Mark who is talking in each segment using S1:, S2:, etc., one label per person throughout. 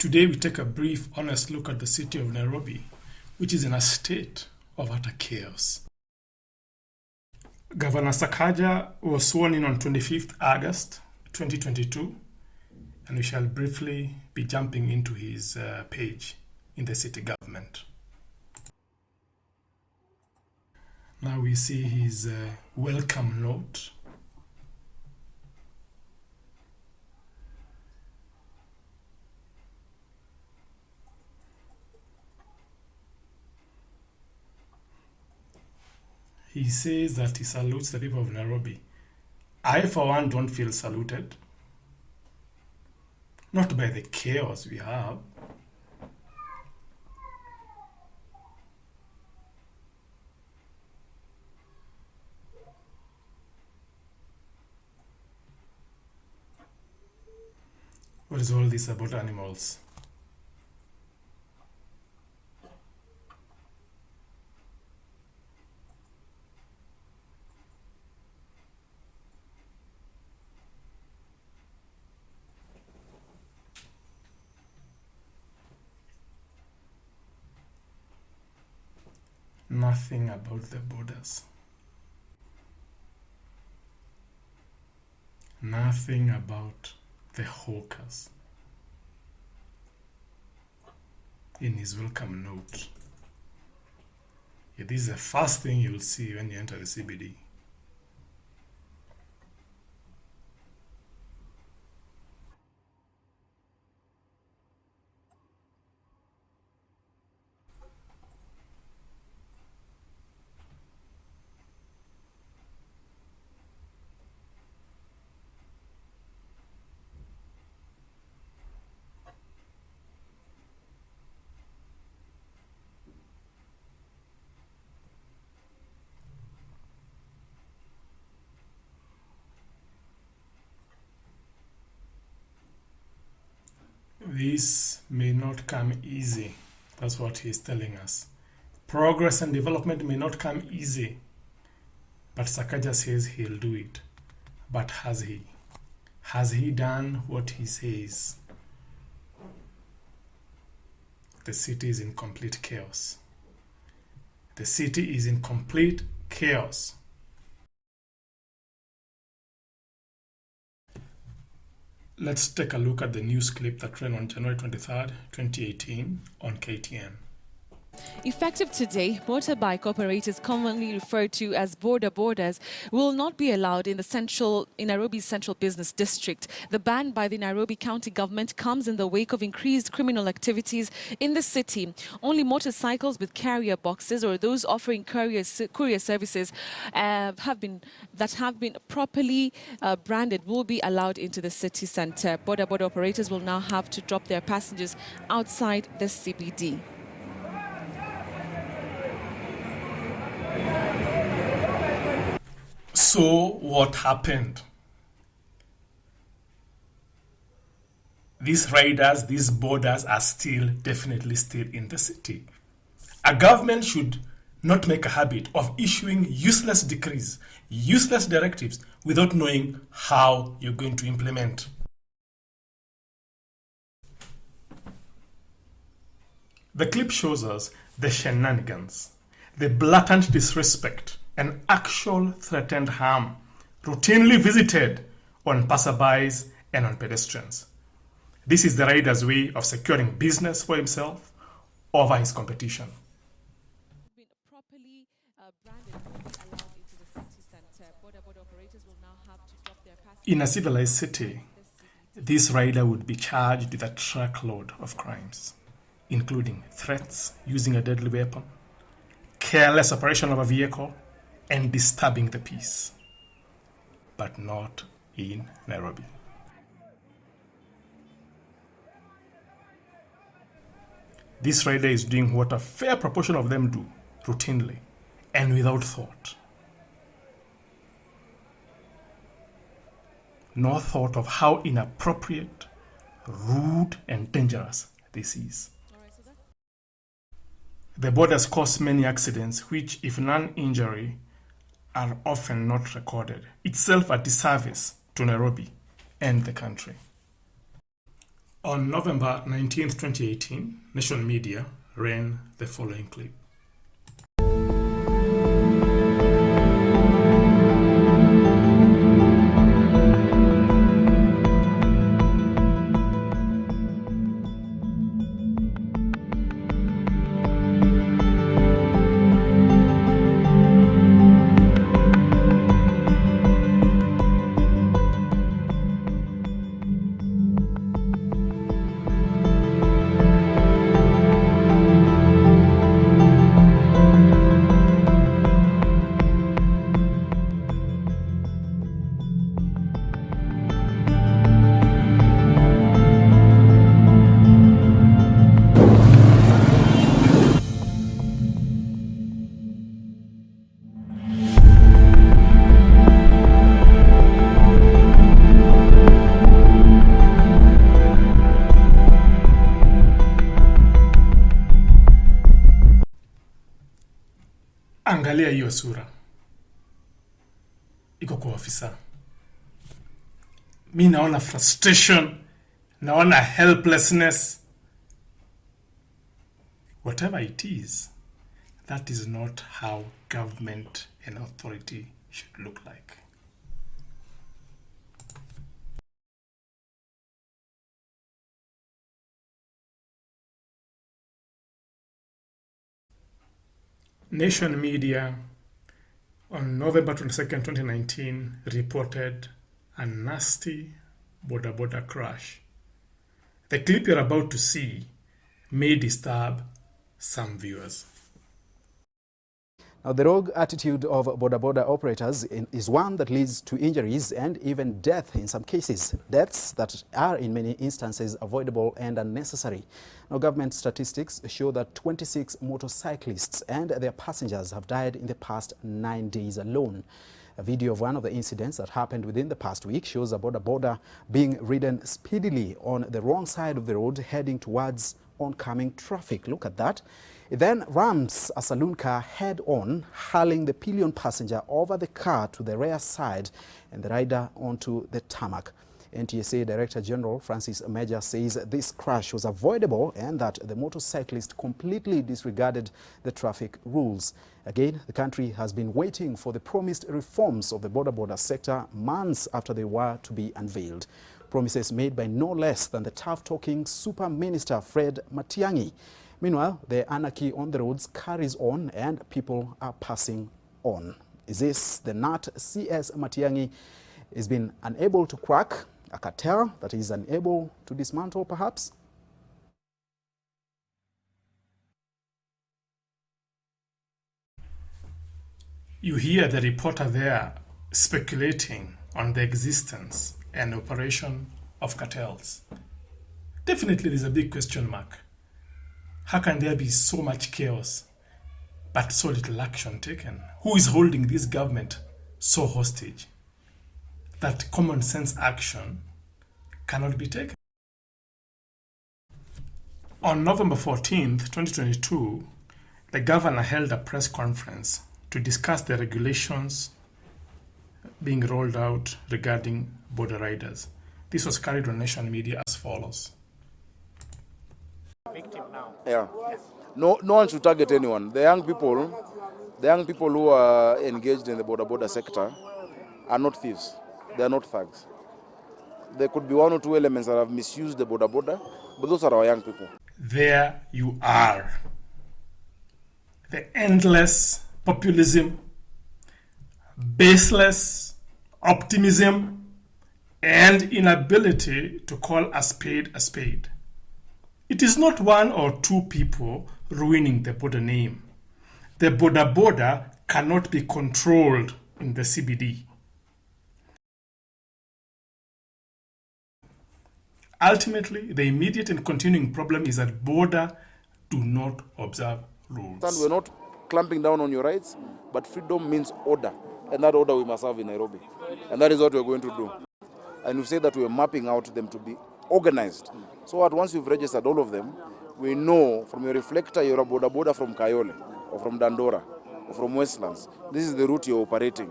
S1: Today we take a brief, honest look at the city of Nairobi, which is in a state of utter chaos. Governor Sakaja was sworn in on 25th August 2022, and we shall briefly be jumping into his page in the city government. Now we see his welcome note. He says that he salutes the people of Nairobi. I, for one, don't feel saluted. Not by the chaos we have. What is all this about animals? Nothing about the borders. Nothing about the hawkers in his welcome note. Yeah, this is the first thing you'll see when you enter the CBD. This may not come easy. That's what he's telling us. Progress and development may not come easy. But Sakaja says he'll do it. But has he? Has he done what he says? The city is in complete chaos. The city is in complete chaos. Let's take a look at the news clip that ran on January 23rd, 2018 on KTN.
S2: Effective today, motorbike operators, commonly referred to as Boda Bodas, will not be allowed in Nairobi's central business district. The ban by the Nairobi County government comes in the wake of increased criminal activities in the city. Only motorcycles with carrier boxes or those offering courier services have been properly branded will be allowed into the city centre. Boda Boda operators will now have to drop their passengers outside the CBD.
S1: So what happened? These riders, these borders are definitely still in the city. A government should not make a habit of issuing useless decrees, useless directives without knowing how you're going to implement. The clip shows us the shenanigans, the blatant disrespect, and actual threatened harm routinely visited on passerbys and on pedestrians. This is the rider's way of securing business for himself over his competition. In a civilized city, this rider would be charged with a truckload of crimes, including threats using a deadly weapon, careless operation of a vehicle, and disturbing the peace. But not in Nairobi. This rider is doing what a fair proportion of them do, routinely, and without thought. No thought of how inappropriate, rude, and dangerous this is. The borders cause many accidents which, if non-injury, are often not recorded, itself a disservice to Nairobi and the country. On November 19th, 2018, Nation Media ran the following clip. Angalia hiyo sura. Iko kwa ofisa. Mi naona frustration, naona helplessness. Whatever it is, that is not how government and authority should look like. Nation Media on November 22nd, 2019 reported a nasty Boda Boda crash. The clip you're about to see may disturb some viewers.
S3: Now, the rogue attitude of Boda Boda operators is one that leads to injuries and even death in some cases, deaths that are in many instances avoidable and unnecessary. Now, government statistics show that 26 motorcyclists and their passengers have died in the past 9 days alone. A video of one of the incidents that happened within the past week shows a Boda Boda being ridden speedily on the wrong side of the road heading towards oncoming traffic. Look at that. It then rams a saloon car head-on, hurling the pillion passenger over the car to the rear side and the rider onto the tarmac. NTSA Director General Francis Major says this crash was avoidable and that the motorcyclist completely disregarded the traffic rules. Again, the country has been waiting for the promised reforms of the Boda Boda sector months after they were to be unveiled. Promises made by no less than the tough-talking Super Minister Fred Matiang'i. Meanwhile, the anarchy on the roads carries on and people are passing on. Is this the nut CS Matiang'i has been unable to crack, a cartel that he is unable to dismantle perhaps?
S1: You hear the reporter there speculating on the existence and operation of cartels. Definitely there's a big question mark. How can there be so much chaos but so little action taken? Who is holding this government so hostage that common sense action cannot be taken? On November 14th, 2022, the governor held a press conference to discuss the regulations being rolled out regarding border riders. This was carried on Nation Media as follows.
S4: Yeah. No one should target anyone. The young people who are engaged in the Boda Boda sector are not thieves. They are not thugs. There could be one or two elements that have misused the Boda Boda, but those are our young people.
S1: There you are. The endless populism, baseless optimism, and inability to call a spade a spade. It is not one or two people ruining the Boda name. The Boda Boda cannot be controlled in the CBD. Ultimately, the immediate and continuing problem is that Boda do not observe rules.
S4: And we're not clamping down on your rights, but freedom means order. And that order we must have in Nairobi. And that is what we're going to do. And we say that we're mapping out them to be organized. So that once you've registered all of them, we know from your reflector you're a Boda Boda from Kayole, or from Dandora, or from Westlands. This is the route you're operating.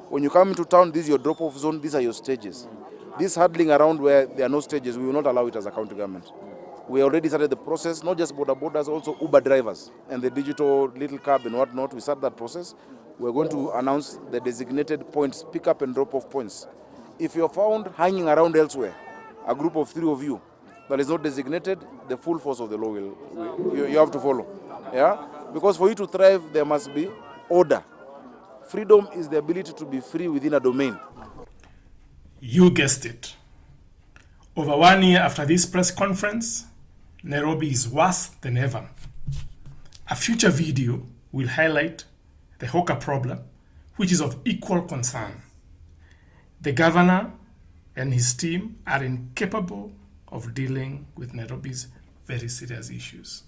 S4: When you come into town, this is your drop-off zone, these are your stages. This huddling around where there are no stages, we will not allow it as a county government. We already started the process, not just Boda Bodas, also Uber drivers and the digital little cab and whatnot. We started that process. We're going to announce the designated points, pick up and drop off points. If you're found hanging around elsewhere, a group of 3 of you that is not designated, the full force of the law you have to follow. Yeah? Because for you to thrive, there must be order. Freedom is the ability to be free within a domain.
S1: You guessed it. Over 1 year after this press conference, Nairobi is worse than ever. A future video will highlight the hawker problem, which is of equal concern. The governor and his team are incapable of dealing with Nairobi's very serious issues.